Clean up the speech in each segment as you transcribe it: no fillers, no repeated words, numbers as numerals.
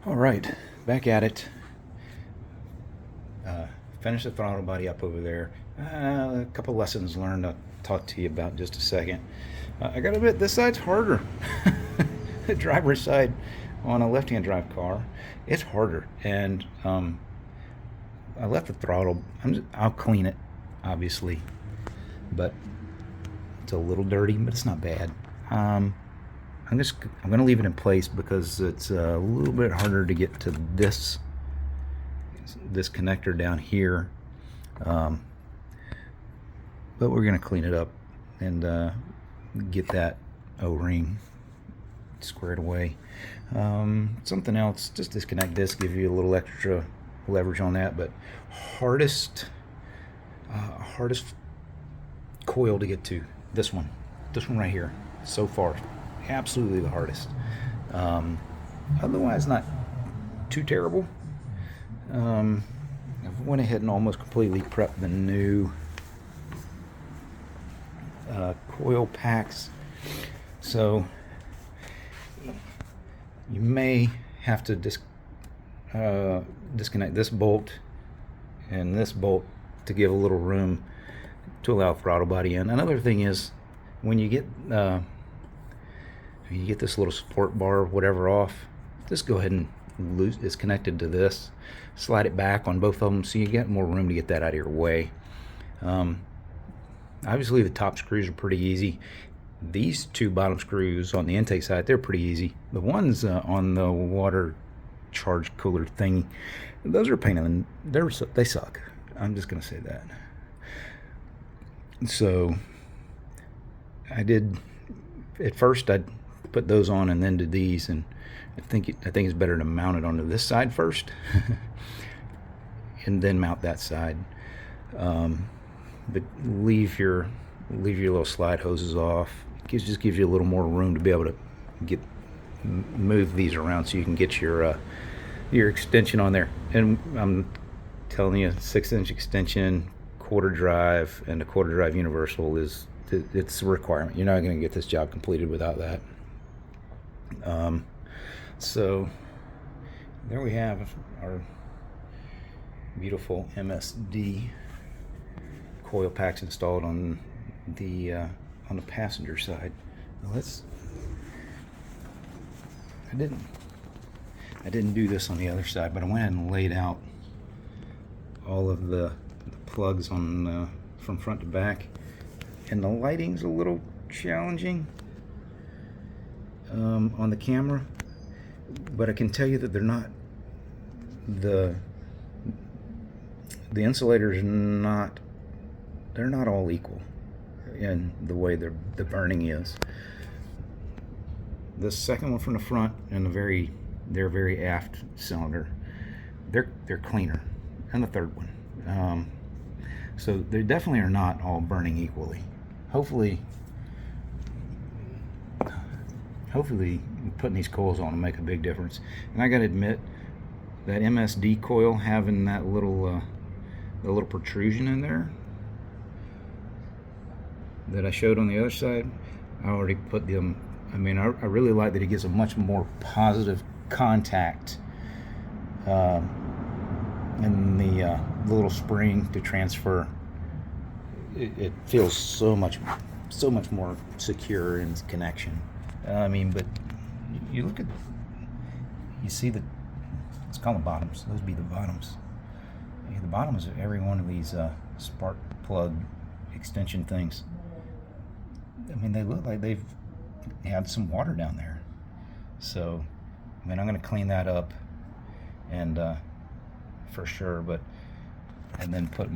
All right, back at it. Finish the throttle body up over there. A couple lessons learned I'll talk to you about in just a second. I gotta admit, this side's harder. The driver's side on a left-hand drive car, it's harder. And I left the throttle. I'll clean it, obviously, but it's a little dirty, but it's not bad. I'm gonna leave it in place because it's a little bit harder to get to this connector down here, but we're gonna clean it up and get that O-ring squared away. Something else, just disconnect this, give you a little extra leverage on that. But hardest coil to get to, this one right here, so far, absolutely the hardest. Otherwise not too terrible. I went ahead and almost completely prepped the new coil packs, so you may have to disconnect this bolt and this bolt to give a little room to allow throttle body in. Another thing is, when you get this little support bar or whatever off, just go ahead and loose. It's connected to this. Slide it back on both of them so you get more room to get that out of your way. Obviously the top screws are pretty easy. These two bottom screws on the intake side, they're pretty easy. The ones on the water charge cooler thing, those are a pain in the, they suck. I'm just gonna say that. So I did, at first I'd put those on and then did these, and I think it's better to mount it onto this side first and then mount that side. But leave your little slide hoses off. It just gives you a little more room to be able to move these around so you can get your extension on there. And I'm telling you, 6-inch extension, quarter drive, and a quarter drive universal it's a requirement. You're not going to get this job completed without that. So there we have our beautiful MSD coil packs installed on the passenger side. Now I didn't do this on the other side, but I went ahead and laid out all of the plugs on from front to back, and the lighting's a little challenging on the camera, but I can tell you that they're not, the insulators they're not all equal in the way the burning is. The second one from the front and their very aft cylinder, they're cleaner, and the third one. So they definitely are not all burning equally. Hopefully putting these coils on will make a big difference. And I gotta admit, that MSD coil having that little protrusion in there that I showed on the other side, I already put them. I mean, I really like that it gives a much more positive contact in the little spring to transfer. It feels so much more secure in connection. I mean, but you look at, you see the, let's call them bottoms. Those be the bottoms. Yeah, the bottoms of every one of these Sparkplug extension things, I mean, they look like they've had some water down there. So, I mean, I'm going to clean that up, and for sure. And then put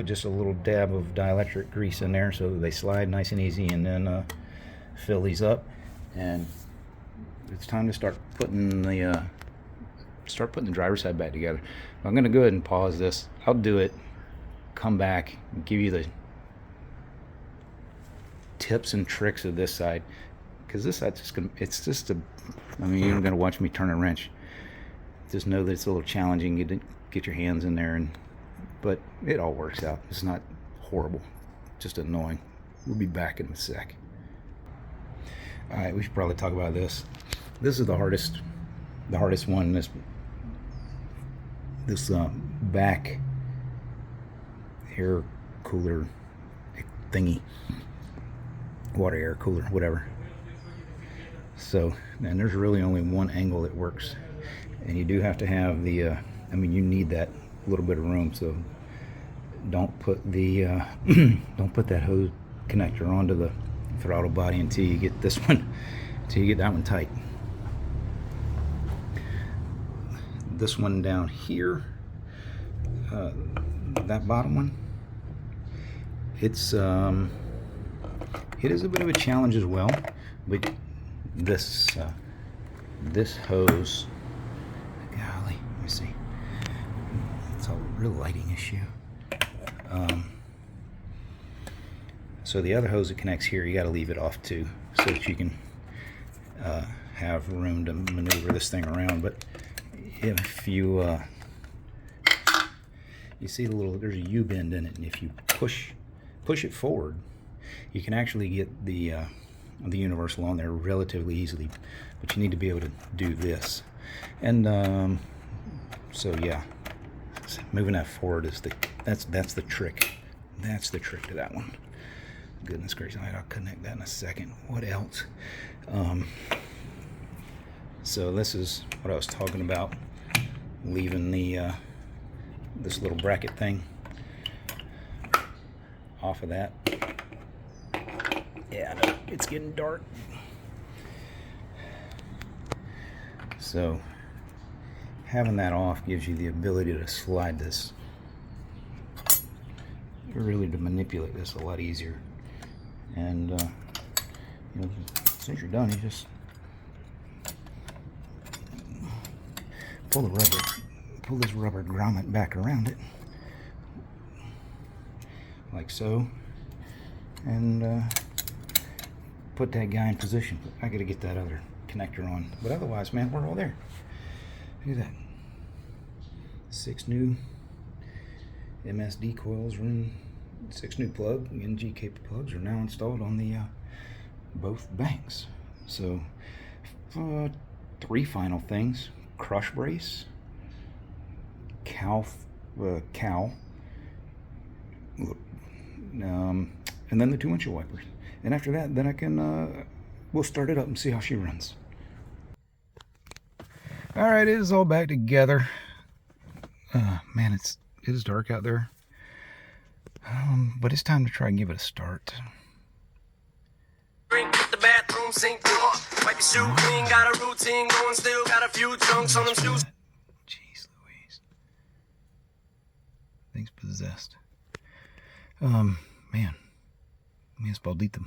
just a little dab of dielectric grease in there so that they slide nice and easy, and then fill these up, and it's time to start putting the driver's side back together. I'm going to go ahead and pause this. I'll do it, come back, and give you the tips and tricks of this side, because this side's I mean, you're gonna watch me turn a wrench. Just know that it's a little challenging. You didn't get your hands in there, but it all works out. It's not horrible, just annoying. We'll be back in a sec. All right, we should probably talk about this. This is the hardest the hardest one, this back air cooler thingy, water air cooler, whatever. So, and there's really only one angle that works, and you do have to have the I mean, you need that little bit of room, so don't put the don't put that hose connector onto the throttle body until you get this one, until you get that one tight. This one down here, that bottom one, it is a bit of a challenge as well, but this hose, golly, let me see, it's a real lighting issue. So the other hose that connects here, you got to leave it off too, so that you can have room to maneuver this thing around. But if you you see there's a U-bend in it, and if you push it forward, you can actually get the universal on there relatively easily. But you need to be able to do this, and so yeah, moving that forward is that's the trick. That's the trick to that one. Goodness gracious, I'll connect that in a second. What else? So this is what I was talking about, leaving the this little bracket thing off of that. Yeah, I know, it's getting dark. So having that off gives you the ability to slide this, really to manipulate this a lot easier. And you know, since you're done, you just pull this rubber grommet back around it, like so, and put that guy in position. I gotta get that other connector on, but otherwise, man, we're all there. Look at that. 6 new MSD coils are in. 6 new plug NG plugs are now installed on the both banks. So 3 final things: crush brace, cowl, and then the 2 windshield wipers. And after that, then I can we'll start it up and see how she runs. All right, it is all back together. Man, it is dark out there. But it's time to try and give it a start. Drink with the bathroom sink floor. Wipe your shoe clean, got a routine going, still got a few chunks on them shoes. Jeez Louise. Thing's possessed. Man. Me espaldito.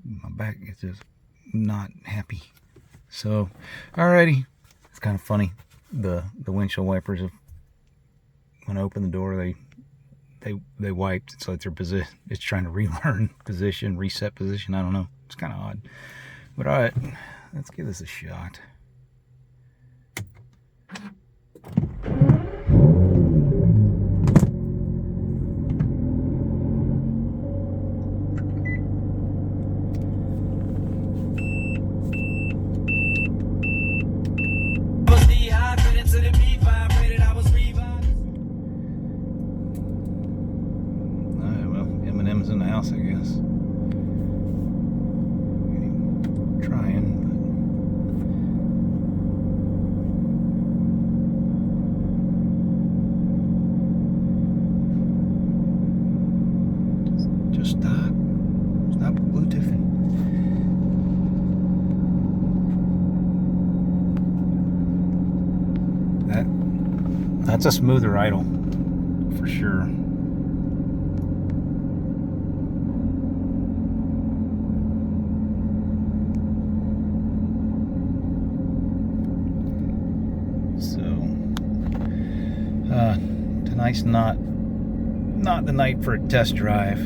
My back is just not happy. So, alrighty. It's kind of funny. The windshield wipers, when I open the door, they wiped. It's like their position. It's trying to relearn position, reset position. I don't know. It's kind of odd. But all right, let's give this a shot. In the house, I guess. Trying, but just stop Bluetoothing. That's a smoother idle for sure. Tonight's not the night for a test drive.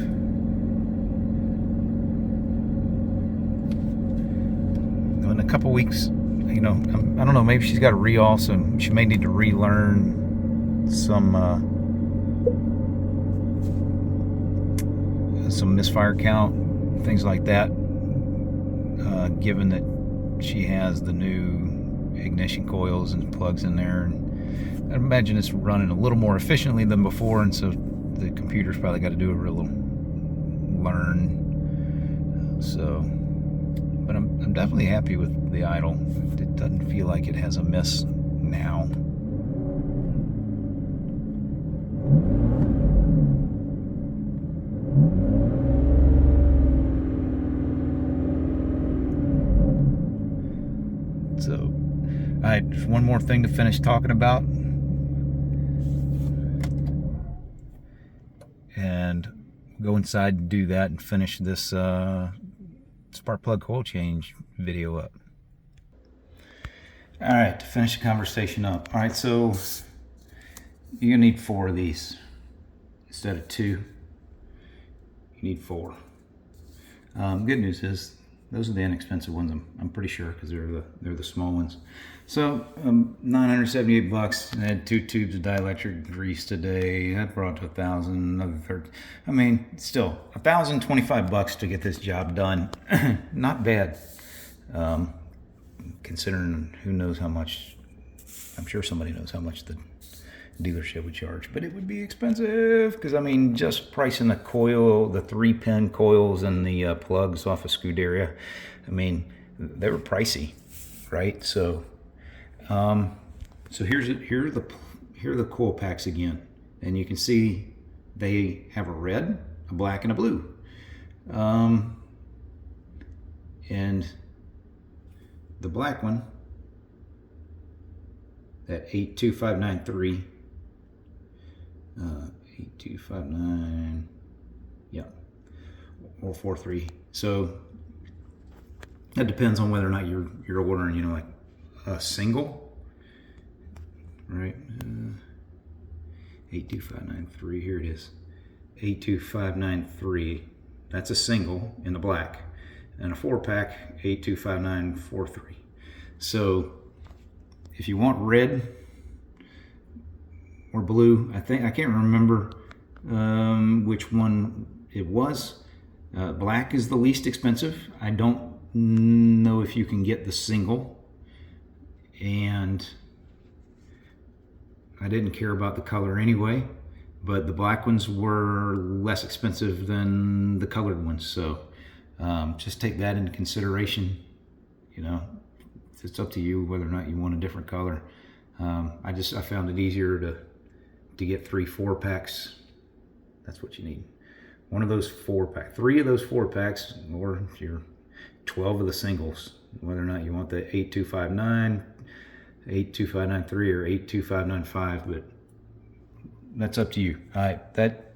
In a couple weeks, you know, I don't know, maybe she's got to so she may need to relearn some misfire count, things like that, given that she has the new ignition coils and plugs in there, and I imagine it's running a little more efficiently than before, and so the computer's probably got to do a real learn. So, but I'm definitely happy with the idle. It doesn't feel like it has a miss now. So, all right, just one more thing to finish talking about. And go inside and do that and finish this Sparkplug coil change video up. All right, to finish the conversation up. All right, so you're gonna need 4 of these instead of 2. You need 4. Good news is those are the inexpensive ones. I'm pretty sure, because they're the small ones. So $978. I had 2 tubes of dielectric grease today. That brought to $1,000. Another third. I mean, still $1,025 to get this job done. Not bad, considering who knows how much. I'm sure somebody knows how much the dealership would charge, but it would be expensive, because I mean, just pricing the coil, the 3-pin coils and the plugs off of Scuderia, I mean, they were pricey, right? So here are the coil packs again, and you can see they have a red, a black, and a blue, and the black one, that 82593, 8259, yeah, or 43. So that depends on whether or not you're ordering, you know, like a single, right? 82593, here it is, 82593. That's a single in the black, and a 4-pack 825943. So if you want red or blue, I can't remember which one it was. Black is the least expensive. I don't know if you can get the single, and I didn't care about the color anyway, but the black ones were less expensive than the colored ones. So just take that into consideration. You know, it's up to you whether or not you want a different color. I found it easier to get 3 4-packs. That's what you need. One of those 4-pack, 3 of those 4-packs, or your 12 of the singles, whether or not you want the 8259, 82593, or 82595, but that's up to you. All right, that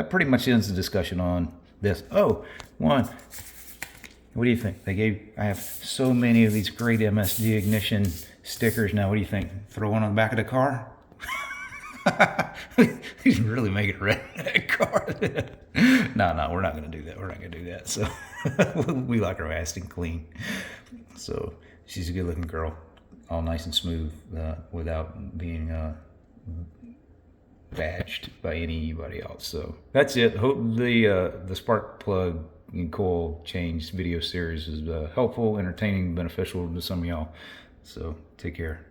pretty much ends the discussion on this. Oh, one. What do you think? I have so many of these great MSD ignition stickers now. What do you think? Throw one on the back of the car? He's really making a redneck car. No, we're not going to do that. We're not going to do that. So we like our Aston clean. So she's a good-looking girl, all nice and smooth, without being badged by anybody else. So that's it. Hope the Sparkplug and coil change video series is helpful, entertaining, beneficial to some of y'all. So take care.